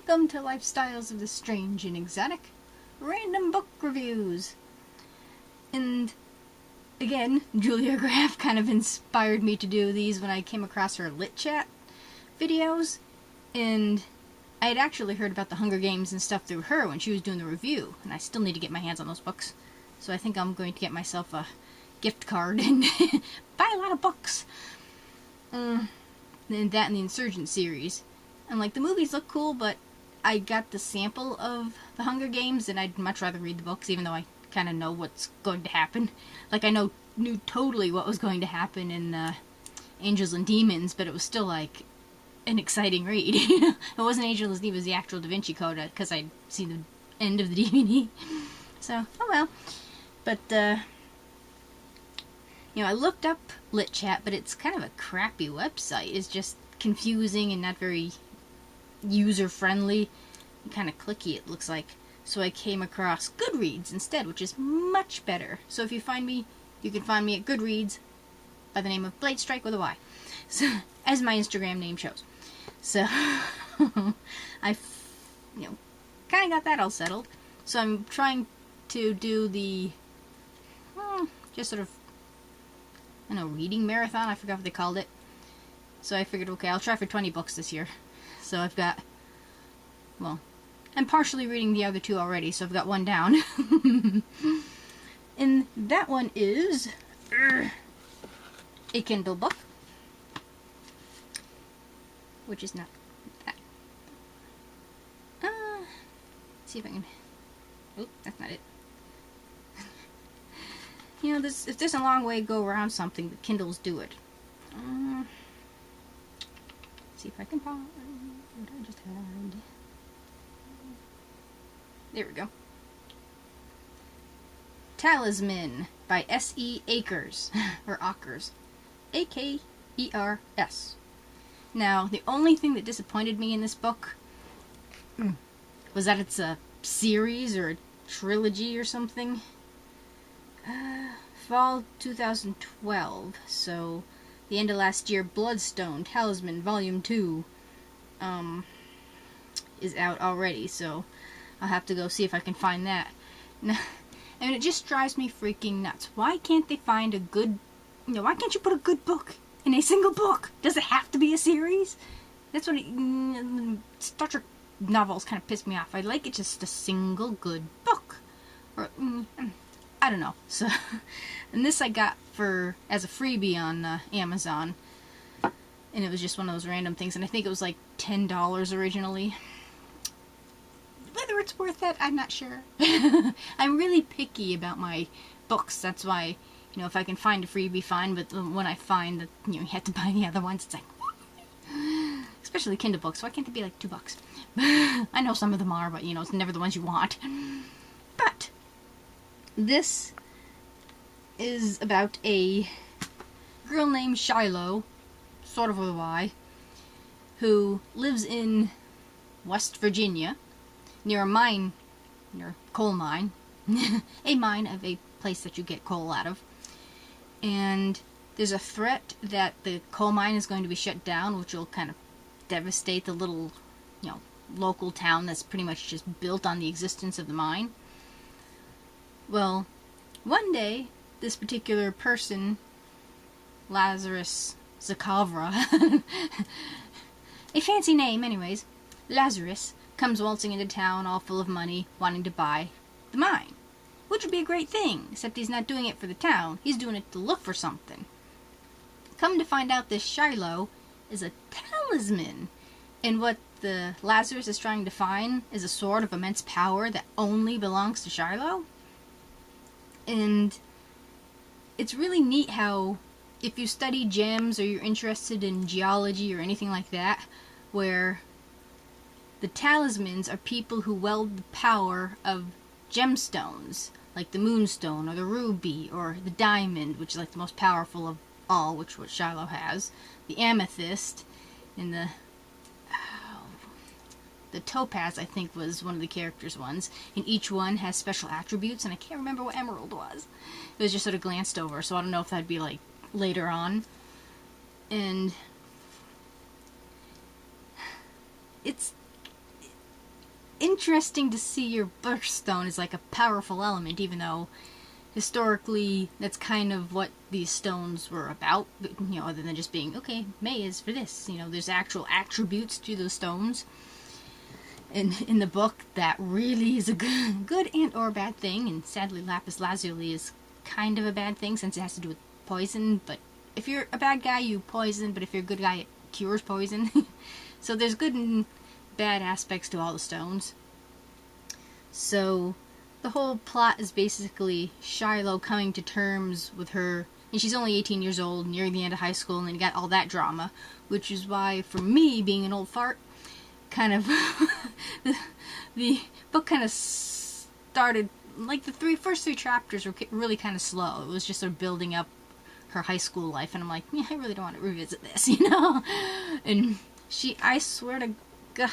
Welcome to Lifestyles of the Strange and Exotic, random book reviews. And again, Julia Graff kind of inspired me to do these when I came across her Lit Chat videos, and I had actually heard about the Hunger Games and stuff through her when she was doing the review, and I still need to get my hands on those books. So I think I'm going to get myself a gift card and buy a lot of books. And that and the Insurgent series. And like, the movies look cool, but I got the sample of the Hunger Games, and I'd much rather read the books, even though I kind of know what's going to happen. Like, I knew totally what was going to happen in Angels and Demons, but it was still, like, an exciting read. It wasn't Angels and Demons, it was the actual Da Vinci Code, because I'd seen the end of the DVD. So, oh well. But, you know, I looked up Lit Chat, but it's kind of a crappy website. It's just confusing and not very user-friendly, kind of clicky it looks like. So I came across Goodreads instead, which is much better. So if you find me, you can find me at Goodreads by the name of Blade Strike with a Y, so, as my Instagram name shows. So I, you know, kind of got that all settled. So I'm trying to do the just sort of, I don't know, reading marathon. I forgot what they called it. So I figured, okay, I'll try for 20 books this year. So I've got, well, I'm partially reading the other two already, so I've got one down. And that one is a Kindle book, which is not that. Let's see if I can, oh, that's not it. You know, if there's a long way to go around something, the Kindles do it. See if I can find what I just had. There we go. Talisman by S.E. Akers, or Akers. A-K-E-R-S. Now, the only thing that disappointed me in this book was that it's a series or a trilogy or something. Fall 2012, so the end of last year. Bloodstone, Talisman, Volume 2 is out already, so I'll have to go see if I can find that. Now, I mean, it just drives me freaking nuts. Why can't they find a good, you know, why can't you put a good book in a single book? Does it have to be a series? That's what Star Trek novels kind of piss me off. I like it just a single good book. Or, I don't know. So, and this I got as a freebie on Amazon, and it was just one of those random things, and I think it was like $10 originally. Whether it's worth it, I'm not sure. I'm really picky about my books. That's why, you know, if I can find a freebie, fine, but when I find that, you know, you have to buy the other ones, it's like, especially Kindle books. Why can't they be like $2? I know some of them are, but, you know, it's never the ones you want. But this is about a girl named Shiloh, sort of with a Y, who lives in West Virginia, near a coal mine, a mine of a place that you get coal out of. And there's a threat that the coal mine is going to be shut down, which will kind of devastate the little, you know, local town that's pretty much just built on the existence of the mine. Well, one day, this particular person, Lazarus Zakavra, a fancy name anyways, Lazarus, comes waltzing into town all full of money, wanting to buy the mine. Which would be a great thing, except he's not doing it for the town, he's doing it to look for something. Come to find out, this Shiloh is a talisman, and what the Lazarus is trying to find is a sword of immense power that only belongs to Shiloh. And it's really neat how, if you study gems or you're interested in geology or anything like that, where the talismans are people who weld the power of gemstones, like the moonstone or the ruby or the diamond, which is like the most powerful of all, which what Shiloh has, the amethyst, and the topaz, I think, was one of the characters' ones, and each one has special attributes, and I can't remember what emerald was. It was just sort of glanced over, so I don't know if that'd be like later on. And interesting to see your birthstone as like a powerful element, even though historically that's kind of what these stones were about, you know, other than just being, okay, May is for this. You know, there's actual attributes to the stones in the book that really is a good and or bad thing, and sadly lapis lazuli is kind of a bad thing since it has to do with poison, but if you're a bad guy you poison, but if you're a good guy it cures poison. So there's good and bad aspects to all the stones. So the whole plot is basically Shiloh coming to terms with her, and she's only 18 years old, nearing the end of high school, and then you got all that drama, which is why, for me, being an old fart, kind of, the book kind of started, like the first three chapters were really kind of slow. It was just sort of building up her high school life, and I'm like, yeah, I really don't want to revisit this, you know? And I swear to God,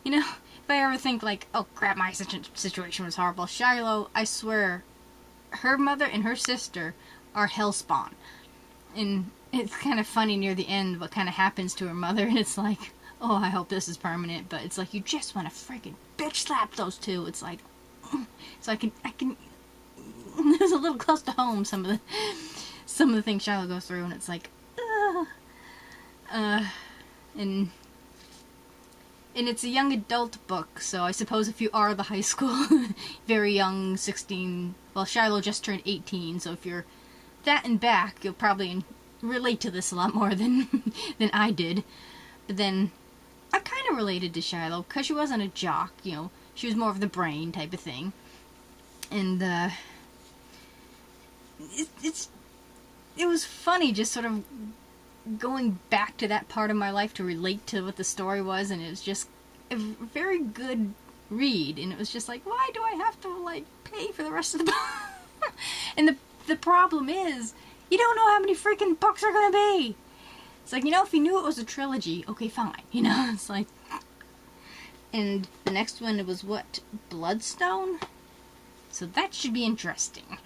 you know, if I ever think like, oh crap, my situation was horrible, Shiloh, I swear, her mother and her sister are hellspawn. And it's kind of funny near the end what kind of happens to her mother, and it's like, oh, I hope this is permanent, but it's like, you just want to freaking bitch slap those two. It's like, so I can, it was a little close to home, some of the things Shiloh goes through, and it's like, and it's a young adult book, so I suppose if you are the high school, very young, 16, well, Shiloh just turned 18, so if you're that and back, you'll probably relate to this a lot more than I did. But then, I kind of related to Shiloh, because she wasn't a jock, you know, she was more of the brain type of thing. And, it was funny just sort of going back to that part of my life to relate to what the story was, and it was just a very good read, and it was just like, why do I have to, like, pay for the rest of the book? And the problem is, you don't know how many freaking books are gonna be! It's like, you know, if you knew it was a trilogy, okay, fine, you know, it's like, and the next one, it was what, Bloodstone? So that should be interesting.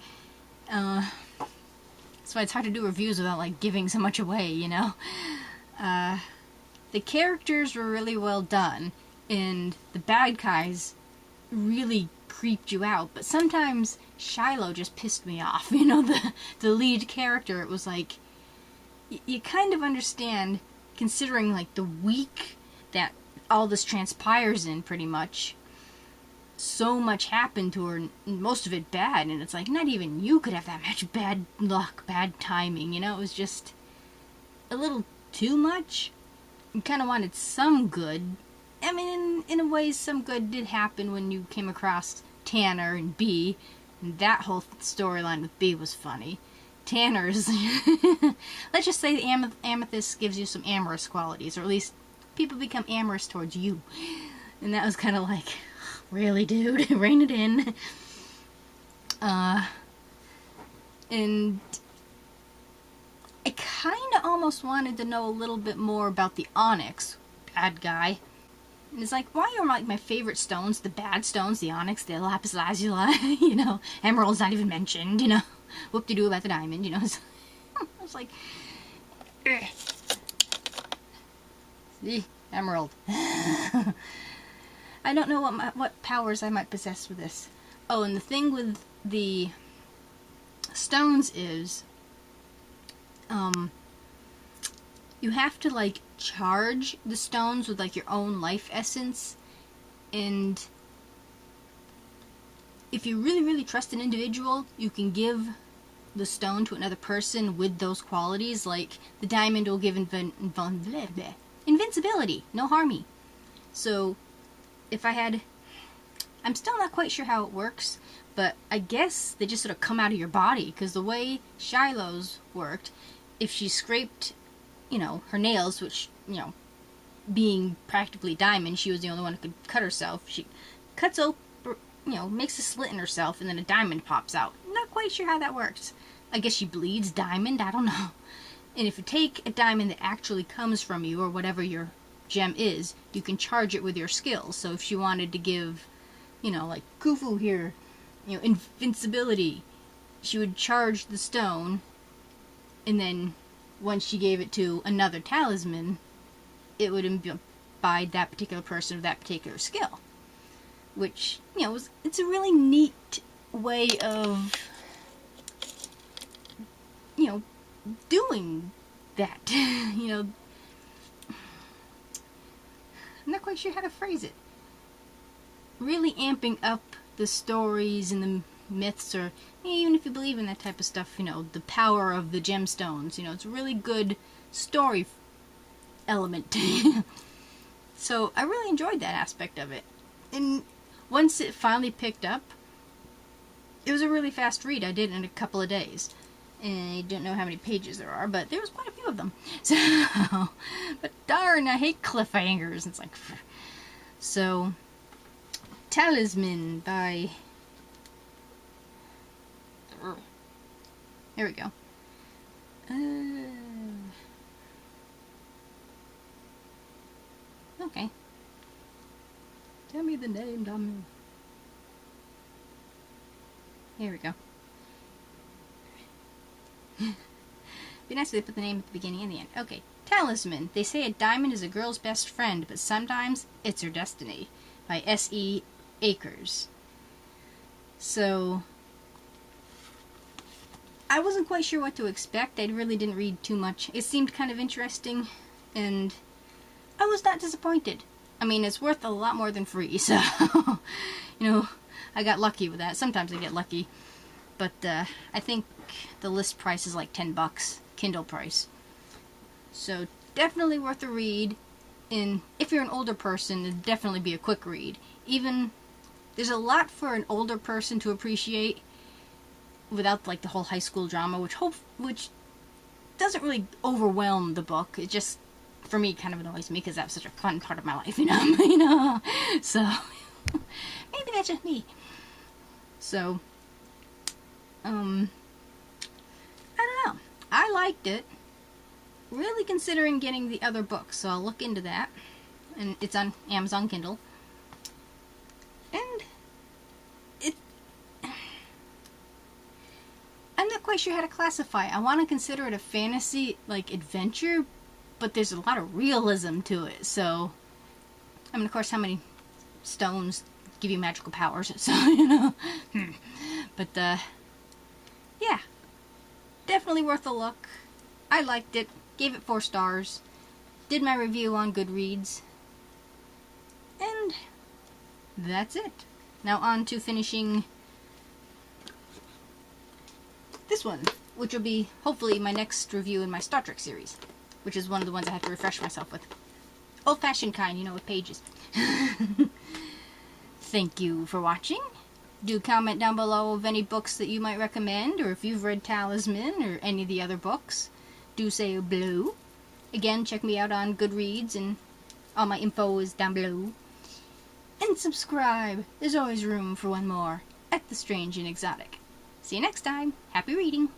That's why it's hard to do reviews without, like, giving so much away, you know? The characters were really well done, and the bad guys really creeped you out, but sometimes Shiloh just pissed me off, you know, the lead character. It was like, you kind of understand, considering, like, the week that all this transpires in, pretty much. So much happened to her, and most of it bad, and it's like, not even you could have that much bad luck, bad timing, you know? It was just a little too much. You kind of wanted some good. I mean, in a way, some good did happen when you came across Tanner and B, and that whole storyline with B was funny. Tanner's, let's just say the amethyst gives you some amorous qualities, or at least people become amorous towards you. And that was kind of like, really, dude? Rein it in. And I kind of almost wanted to know a little bit more about the onyx, bad guy. And it's like, why are my favorite stones, the bad stones, the onyx, the lapis lazuli, you know, emerald's not even mentioned, you know, whoop-de-doo about the diamond, you know. I was like, ugh. See, emerald. I don't know what powers I might possess with this. Oh, and the thing with the stones is, you have to, like, charge the stones with, like, your own life essence, and if you really, really trust an individual, you can give the stone to another person with those qualities. Like, the diamond will give invincibility, no harmy. So, if I had, I'm still not quite sure how it works, but I guess they just sort of come out of your body, because the way Shiloh's worked, if she scraped, you know, her nails, which, you know, being practically diamond, she was the only one who could cut herself. She cuts open, you know, makes a slit in herself, and then a diamond pops out. Not quite sure how that works. I guess she bleeds diamond, I don't know. And if you take a diamond that actually comes from you, or whatever your gem is, you can charge it with your skills. So if she wanted to give, you know, like Khufu here, you know, invincibility, she would charge the stone, and then once she gave it to another talisman, it would imbibe that particular person with that particular skill. which, you know, it's a really neat way of, you know, doing that. You know, I'm not quite sure how to phrase it. Really amping up the stories and the myths, or even if you believe in that type of stuff, you know, the power of the gemstones. You know, it's a really good story element. So I really enjoyed that aspect of it. And once it finally picked up, it was a really fast read. I did it in a couple of days. And I don't know how many pages there are, but there was quite a few of them. So, but darn, I hate cliffhangers. It's like, so, Talisman by, there we go. Okay. Tell me the name, dummy. Here we go. Be nice if they put the name at the beginning and the end. Okay. Talisman. They say a diamond is a girl's best friend, but sometimes it's her destiny. By S.E. Akers. So, I wasn't quite sure what to expect. I really didn't read too much. It seemed kind of interesting, and I was not disappointed. I mean, it's worth a lot more than free, so, you know, I got lucky with that. Sometimes I get lucky. But, I think the list price is like $10, Kindle price. So, definitely worth a read. And if you're an older person, it'd definitely be a quick read. Even, there's a lot for an older person to appreciate without, like, the whole high school drama, which doesn't really overwhelm the book. It just, for me, kind of annoys me because that was such a fun part of my life, you know? So, maybe that's just me. So, I don't know. I liked it. Really considering getting the other books, so I'll look into that. And it's on Amazon Kindle. And I'm not quite sure how to classify it. I want to consider it a fantasy, like, adventure, but there's a lot of realism to it. So, I mean, of course, how many stones give you magical powers? So, you know. But, yeah. Definitely worth a look. I liked it. Gave it 4 stars. Did my review on Goodreads. And that's it. Now on to finishing this one, which will be hopefully my next review in my Star Trek series, which is one of the ones I have to refresh myself with. Old-fashioned kind, you know, with pages. Thank you for watching. Do comment down below of any books that you might recommend, or if you've read Talisman or any of the other books. Do say below. Again, check me out on Goodreads, and all my info is down below. And subscribe. There's always room for one more at The Strange and Exotic. See you next time. Happy reading.